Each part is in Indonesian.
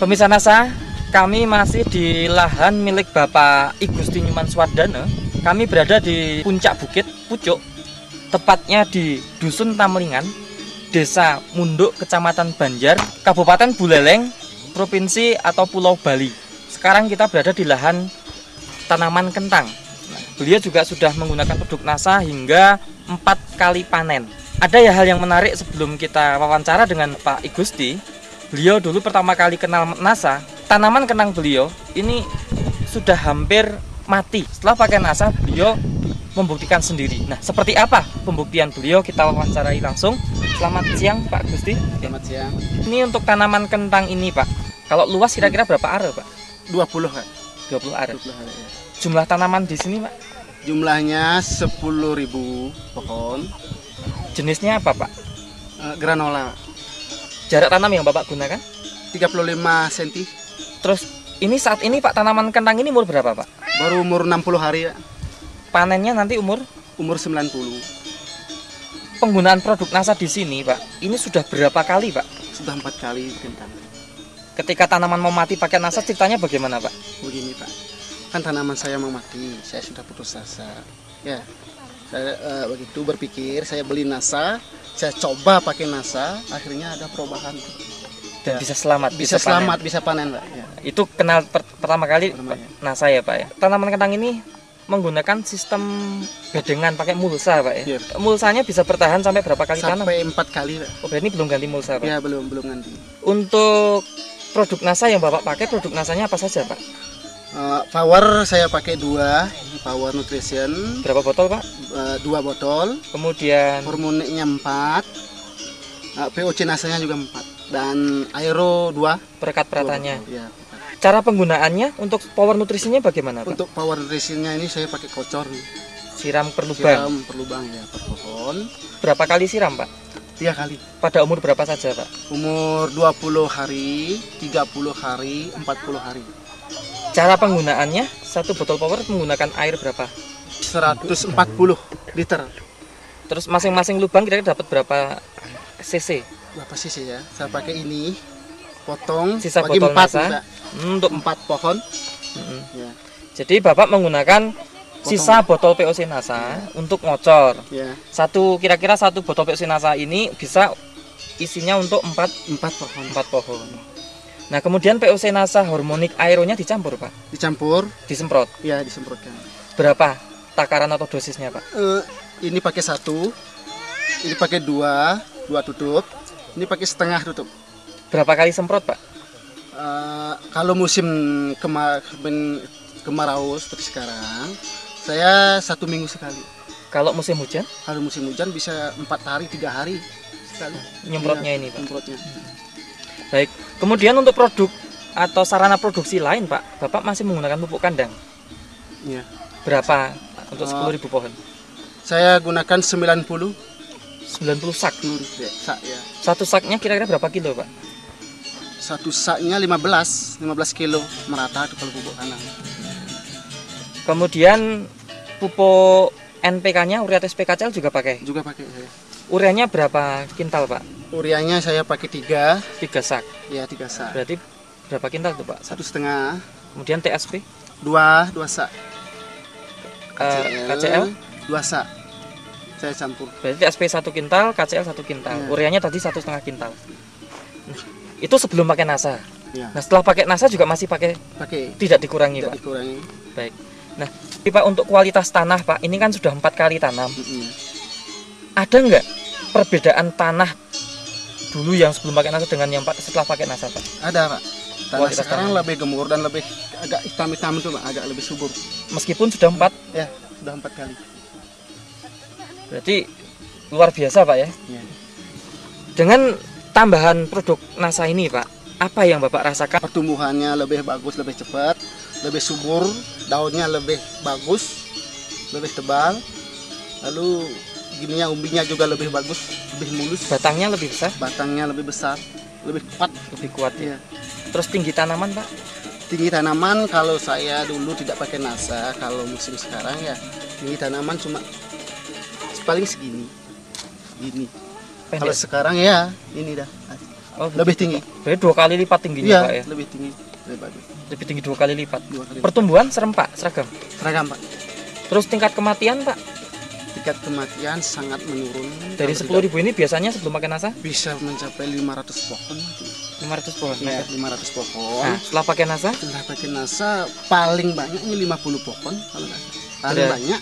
Pemirsa NASA, kami masih di lahan milik Bapak I Gusti Nyuman Swardana. Kami berada di puncak Bukit Pucuk, tepatnya di Dusun Tamlingan, Desa Munduk, Kecamatan Banjar, Kabupaten Buleleng, Provinsi atau Pulau Bali. Sekarang kita berada di lahan tanaman kentang. Nah, beliau juga sudah menggunakan produk NASA hingga 4 kali panen. Ada ya hal yang menarik sebelum kita wawancara dengan Pak I Gusti. Beliau dulu pertama kali kenal NASA, tanaman kentang beliau ini sudah hampir mati. Setelah pakai NASA, beliau membuktikan sendiri. Nah, seperti apa pembuktian beliau? Kita wawancarai langsung. Selamat siang, Pak Gusti. Selamat siang. Ini untuk tanaman kentang ini, Pak. Kalau luas kira-kira berapa are, Pak? 20, Pak. 20 are. 20 are, ya. Jumlah tanaman di sini, Pak? Jumlahnya 10.000 pohon. Jenisnya apa, Pak? Granola. Jarak tanam yang Bapak gunakan? 35 cm. Terus ini saat ini, Pak, tanaman kentang ini umur berapa, Pak? Baru umur 60 hari, ya. Panennya nanti umur 90. Penggunaan produk NASA di sini, Pak, ini sudah berapa kali, Pak? Sudah 4 kali kentang. Ketika tanaman mau mati pakai NASA, ceritanya bagaimana, Pak? Begini, Pak. Kan tanaman saya mau mati, saya sudah putus asa. Ya. Saya begitu berpikir, saya beli NASA, saya coba pakai NASA, akhirnya ada perubahan. Dan bisa selamat, Bisa panen. selamat, bisa panen, Pak. Ya. Itu kenal pertama kali Pertama, ya. NASA ya, Pak ya. Tanaman kentang ini menggunakan sistem bedengan pakai mulsa, Pak ya. Iya. Mulsanya bisa bertahan sampai berapa kali tanam? Sampai 4 kali, Pak. Oh, berarti belum ganti mulsa, Pak. Ya, belum ganti. Untuk produk NASA yang Bapak pakai, produk NASA-nya apa saja, Pak? Power saya pakai 2, Power Nutrition. Berapa botol, Pak? 2 botol. Kemudian Hormoniknya 4. POC nasanya juga 4. Dan Aero 2. perekat peratanya. Ya. Cara penggunaannya untuk power nutrisinya bagaimana, Pak? Untuk Power Nutritionnya ini saya pakai kocor nih. Siram per lubang. Siram per lubang ya, per pohon. Berapa kali siram, Pak? 3 kali. Pada umur berapa saja, Pak? Umur 20 hari, 30 hari, 40 hari. Cara penggunaannya, satu botol power menggunakan air berapa? 140 liter. Terus masing-masing lubang kira-kira dapat berapa cc? Berapa sih ya? Saya pakai ini, potong, Sisa bagi botol 4, NASA. Mbak. Untuk 4 pohon. Ya. Jadi Bapak menggunakan sisa botol POC NASA untuk ngocor. Ya. Kira-kira satu botol POC NASA ini bisa isinya untuk 4 pohon. pohon. Nah, kemudian POC NASA hormonik aeronya dicampur, Pak? Dicampur, Disemprot. ya disemprotkan. Berapa takaran atau dosisnya, Pak? Ini pakai 1, ini pakai 2 tutup, ini pakai setengah tutup. Berapa kali semprot, Pak? Kalau musim kemarau seperti sekarang, saya 1 minggu sekali. Kalau musim hujan? Kalau musim hujan bisa 4 hari, 3 hari sekali. Nyemprotnya Ya, ini, Pak? Nyemprotnya. Baik. Kemudian untuk produk atau sarana produksi lain, Pak, Bapak masih menggunakan pupuk kandang. Ya. Berapa untuk 10.000 pohon? Saya gunakan 90 sak. sak ya. Satu saknya kira-kira berapa kilo, Pak? Satu saknya 15 kilo merata itu kalau pupuk kandang. Kemudian pupuk NPK-nya, urea TSP KCL juga pakai. Juga pakai saya. Ureanya berapa kintal, Pak? Ureanya saya pakai 3 sak. ya, 3 sak. Berarti berapa kintal tuh, Pak? 1,5. Kemudian TSP 2 sak. KCL 2 sak. Saya campur. berarti TSP 1 kintal, KCL 1 kintal. Ya. Ureanya tadi 1,5 kintal. Nah, itu sebelum pakai NASA. Ya. Nah, setelah pakai NASA juga masih pakai, Pakai tidak dikurangi, tidak Pak. dikurangi. Baik. Nah, Pak, untuk kualitas tanah, Pak, ini kan sudah 4 kali tanam. Ada nggak perbedaan tanah dulu yang sebelum pakai NASA dengan yang setelah pakai NASA, Pak? Ada, Pak. Tanah Kualitas sekarang tanah. lebih gemur dan lebih agak hitam-hitam itu, Pak, agak lebih subur. Meskipun sudah 4, Ya, sudah 4 kali. berarti luar biasa, Pak ya. Ya. Dengan tambahan produk NASA ini, Pak, apa yang Bapak rasakan? Pertumbuhannya lebih bagus, lebih cepat, lebih subur, daunnya lebih bagus, lebih tebal. Lalu gininya umbinya juga lebih bagus, lebih mulus. Batangnya lebih besar, Batangnya lebih besar, lebih kuat. lebih kuat ya. Ya. Terus tinggi tanaman, Pak? Tinggi tanaman kalau saya dulu tidak pakai NASA, kalau musim sekarang ya tinggi tanaman cuma paling segini. Gini. Pendek. Kalau sekarang ya ini dah. Oh, lebih tinggi. Berarti 2 kali lipat tingginya Iya, Pak ya. lebih tinggi, lebih bagus. Lebih tinggi 2 kali lipat. 2 kali. Pertumbuhan serempak, seragam. Seragam Pak. Terus tingkat kematian Pak, Tingkat kematian sangat menurun. dari Kalau 10.000 ini biasanya sebelum pakai NASA tidak bisa mencapai 500 pohon mati. 500 pohon. Ya, 500 pohon. Nah, setelah pakai NASA Setelah pakai NASA paling banyak ini 50 pohon kalau nggak salah. Paling Benar. banyak.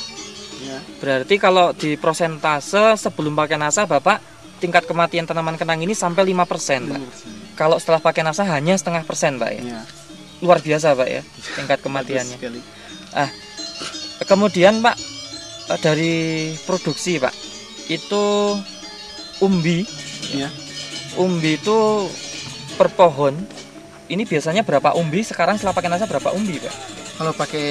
Ya. berarti kalau di prosentase sebelum pakai NASA Bapak tingkat kematian tanaman kenang ini sampai 5% Pak. 5%. Kalau setelah pakai NASA hanya 0,5% Pak ya. Ya. Luar biasa Pak ya tingkat kematiannya. Bagus sekali. Kemudian Pak, dari produksi Pak, itu umbi, Ya. umbi itu per pohon ini biasanya berapa umbi? Sekarang setelah pakai NASA berapa umbi Pak? Kalau pakai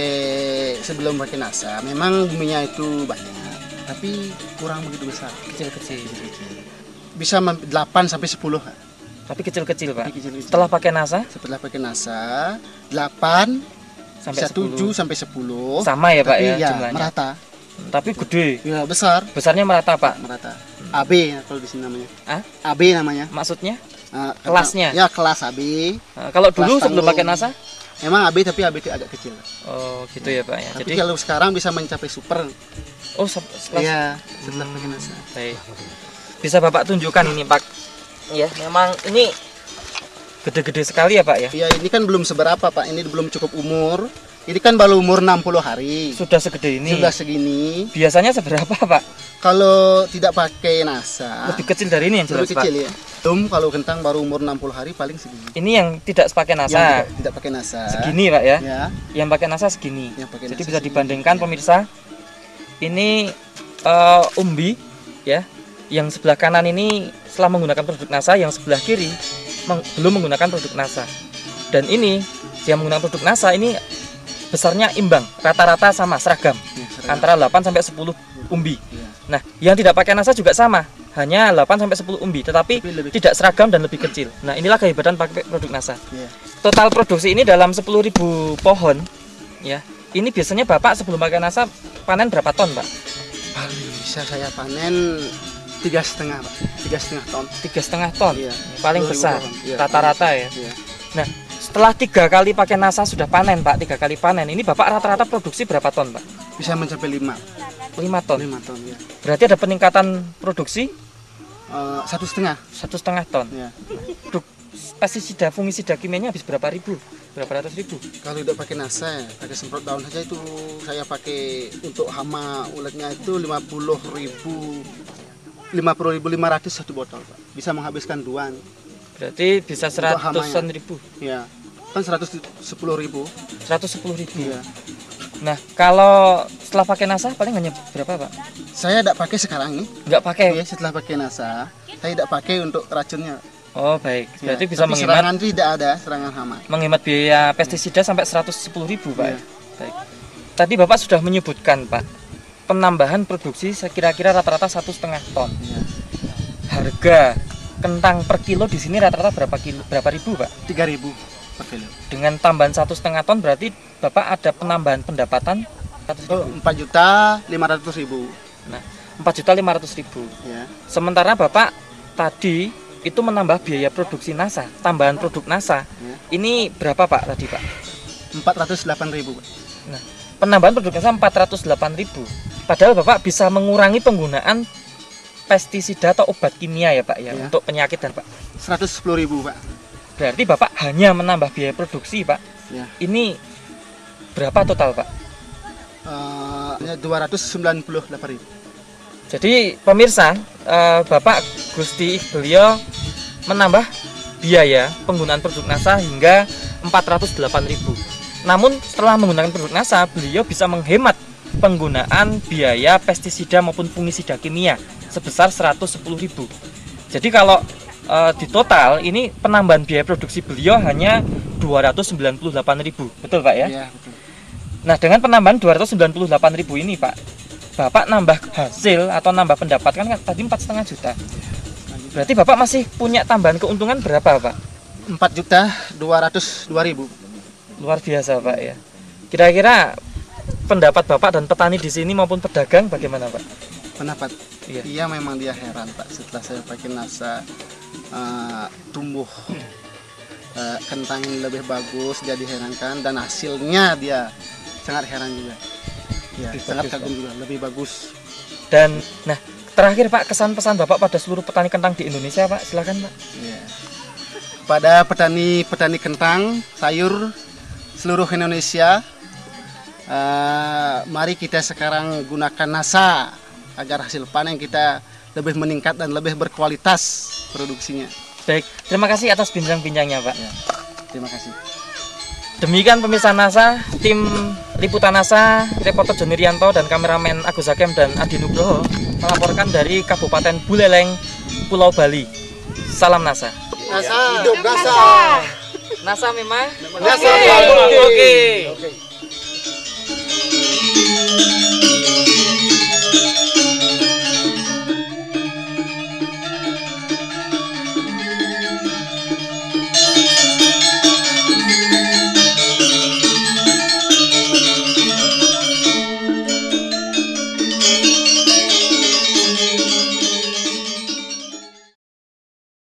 sebelum pakai NASA memang buminya itu banyak, tapi kurang begitu besar. Kecil-kecil. Bisa 8 sampai 10. Kak. Tapi kecil-kecil Pak. Tapi kecil-kecil. Setelah pakai NASA Setelah pakai NASA 8 sampai bisa 7 10. sampai 10. Sama ya Pak Tapi ya ya jumlahnya. merata. Tapi gede. Ya besar, Besarnya merata Pak. merata. AB ya, kalau di sini namanya. Ah? AB namanya. Maksudnya? Nah, Kelasnya? Ya kelas AB. Kalau dulu Kelas sebelum tanggung. pakai NASA? Memang AB tapi AB itu agak kecil. Oh gitu ya Pak ya. Tapi Jadi kalau sekarang bisa mencapai super. oh setelah Iya, setelah pakai NASA. baik. Bisa Bapak tunjukkan ini Pak. Ya, memang ini gede-gede sekali ya Pak ya. Ya ini kan belum seberapa Pak, ini belum cukup umur. Ini kan baru umur 60 hari. Sudah segede ini. Sudah segini. Biasanya seberapa Pak? Kalau tidak pakai NASA, Lebih kecil dari ini yang jelas lebih Pak. kecil ya. Belum kalau kentang baru umur 60 hari paling segini. Ini yang tidak pakai Yang NASA. tidak pakai NASA. Segini Pak ya. Ya, Yang pakai NASA segini. yang pakai Jadi NASA bisa segini. dibandingkan Ya. pemirsa. Ini umbi ya. Yang sebelah kanan ini setelah menggunakan produk NASA, yang sebelah kiri belum menggunakan produk NASA. Dan ini yang menggunakan produk NASA ini besarnya imbang, rata-rata sama, seragam. Ya, seragam. Antara 8 sampai 10 umbi. Ya. Nah, yang tidak pakai NASA juga sama, hanya 8 sampai 10 umbi, tetapi Tapi lebih- tidak seragam dan lebih kecil. Nah, inilah kehebatan pakai produk NASA. Ya. Total produksi ini dalam 10.000 pohon, ya. Ini biasanya Bapak sebelum pakai NASA panen berapa ton, Pak? Paling bisa saya panen 3,5 Pak. 3,5 ton. 3,5 ton. Iya. Paling 10.000 besar, pohon. Iya, rata-rata paling ya. besar. Iya. Nah, setelah 3 kali pakai NASA sudah panen, Pak. 3 kali panen. Ini Bapak rata-rata produksi berapa ton, Pak? Bisa mencapai 5. 5 ton. 5 ton ya. Berarti ada peningkatan produksi 1,5. 1,5 ton. Ya. Produk pestisida, fungisida kimianya habis berapa ribu? Berapa ratus ribu? Kalau tidak pakai NASA, pakai semprot daun saja itu saya pakai untuk hama uletnya itu 50.500 satu botol, Pak. Bisa menghabiskan 2. Berarti bisa Untuk hamanya. seratusan ribu. Ya. Kan 110.000. 110.000. Iya. Nah, kalau setelah pakai NASA paling hanya berapa, Pak? Saya tidak pakai sekarang ini. Nggak pakai. Ya, setelah pakai NASA, saya tidak pakai untuk racunnya. Oh, baik. Ya, Berarti bisa tapi menghemat serangan tidak ada, serangan hama. biaya pestisida sampai 110.000, Pak. Iya. Baik. Tadi Bapak sudah menyebutkan, Pak, penambahan produksi kira-kira rata-rata 1,5 ton. Ya. Harga kentang per kilo di sini rata-rata berapa ribu, Pak? 3.000 per kilo. Dengan tambahan 1,5 ton berarti Bapak ada penambahan pendapatan 100.000. Oh, 4.500.000. Nah, 4.500.000. Ya. Sementara Bapak tadi itu menambah biaya produksi NASA, tambahan produk NASA. Ya. Ini berapa Pak tadi, Pak? 408.000, Pak. Nah, penambahan produk NASA 408.000. Padahal Bapak bisa mengurangi penggunaan pestisida atau obat kimia ya Pak ya, Ya. untuk penyakit dan Pak. 110.000, Pak. Berarti Bapak hanya menambah biaya produksi, Pak. Ya. Ini berapa total, Pak? 298.000. Jadi pemirsa, Bapak Gusti beliau menambah biaya penggunaan produk NASA hingga 408.000. Namun setelah menggunakan produk NASA, beliau bisa menghemat penggunaan biaya pestisida maupun fungisida kimia sebesar 110.000. Jadi kalau di total ini penambahan biaya produksi beliau hanya 298.000. Betul, Pak ya? Ya, betul. Nah, dengan penambahan 298.000 ini, Pak, Bapak nambah hasil atau nambah pendapatan kan tadi 4,5 juta. Berarti Bapak masih punya tambahan keuntungan berapa, Pak? 4.202.000. Luar biasa, Pak ya. Kira-kira pendapat Bapak dan petani di sini maupun pedagang bagaimana, Pak? Pendapat. Iya. Iya, memang dia heran, Pak. Setelah saya pakai NASA, tumbuh kentang yang lebih bagus, dia diherankan, dan hasilnya dia sangat heran juga. Ya, sangat kagum juga, lebih bagus. Dan nah, terakhir Pak, kesan pesan Bapak pada seluruh petani kentang di Indonesia, Pak, silakan Pak. Ya. Pada petani kentang sayur seluruh Indonesia, mari kita sekarang gunakan NASA agar hasil panen kita lebih meningkat dan lebih berkualitas produksinya. Baik, terima kasih atas bincang-bincangnya Pak. Ya, terima kasih. Demikian pemirsa NASA, tim liputan NASA, reporter Joni Rianto dan kameramen Agus Hakem dan Adi Nugroho melaporkan dari Kabupaten Buleleng, Pulau Bali. Salam NASA. NASA, hidup NASA. NASA memang NASA.